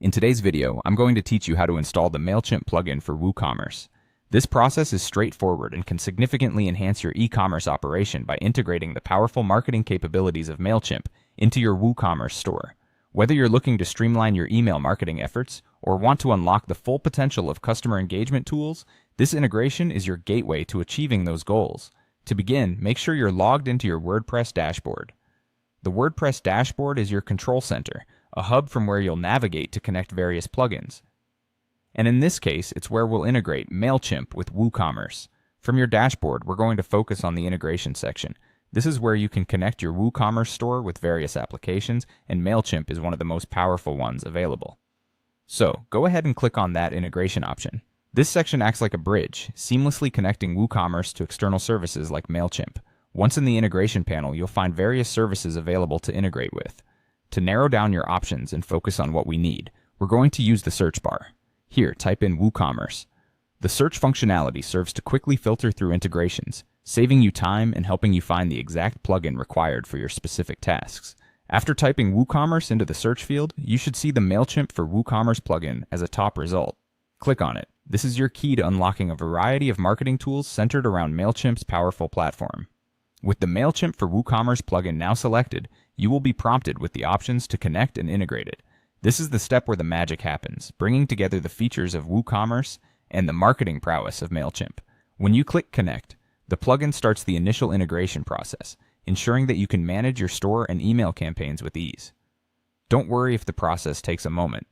In today's video, I'm going to teach you how to install the Mailchimp plugin for WooCommerce. This process is straightforward and can significantly enhance your e-commerce operation by integrating the powerful marketing capabilities of Mailchimp into your WooCommerce store. Whether you're looking to streamline your email marketing efforts or want to unlock the full potential of customer engagement tools, this integration is your gateway to achieving those goals. To begin, make sure you're logged into your WordPress dashboard. The WordPress dashboard is your control center, a hub from where you'll navigate to connect various plugins. And in this case, it's where we'll integrate Mailchimp with WooCommerce. From your dashboard, we're going to focus on the integration section. This is where you can connect your WooCommerce store with various applications, and Mailchimp is one of the most powerful ones available. So, go ahead and click on that integration option. This section acts like a bridge, seamlessly connecting WooCommerce to external services like Mailchimp. Once in the integration panel, you'll find various services available to integrate with. To narrow down your options and focus on what we need, we're going to use the search bar. Here, type in WooCommerce. The search functionality serves to quickly filter through integrations, saving you time and helping you find the exact plugin required for your specific tasks. After typing WooCommerce into the search field, you should see the Mailchimp for WooCommerce plugin as a top result. Click on it. This is your key to unlocking a variety of marketing tools centered around Mailchimp's powerful platform. With the Mailchimp for WooCommerce plugin now selected, you will be prompted with the options to connect and integrate it. This is the step where the magic happens, bringing together the features of WooCommerce and the marketing prowess of Mailchimp. When you click Connect, the plugin starts the initial integration process, ensuring that you can manage your store and email campaigns with ease. Don't worry if the process takes a moment.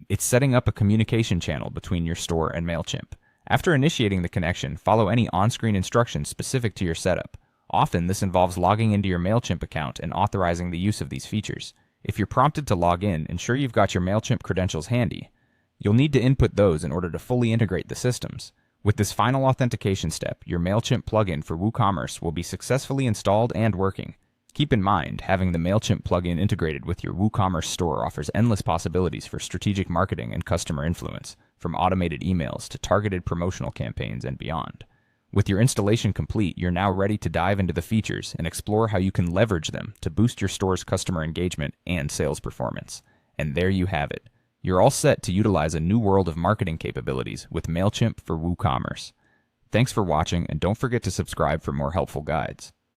It's setting up a communication channel between your store and Mailchimp. After initiating the connection, follow any on-screen instructions specific to your setup. Often, this involves logging into your Mailchimp account and authorizing the use of these features. If you're prompted to log in, ensure you've got your Mailchimp credentials handy. You'll need to input those in order to fully integrate the systems. With this final authentication step, your Mailchimp plugin for WooCommerce will be successfully installed and working. Keep in mind, having the Mailchimp plugin integrated with your WooCommerce store offers endless possibilities for strategic marketing and customer influence, from automated emails to targeted promotional campaigns and beyond. With your installation complete, you're now ready to dive into the features and explore how you can leverage them to boost your store's customer engagement and sales performance. And there you have it. You're all set to utilize a new world of marketing capabilities with Mailchimp for WooCommerce. Thanks for watching, and don't forget to subscribe for more helpful guides.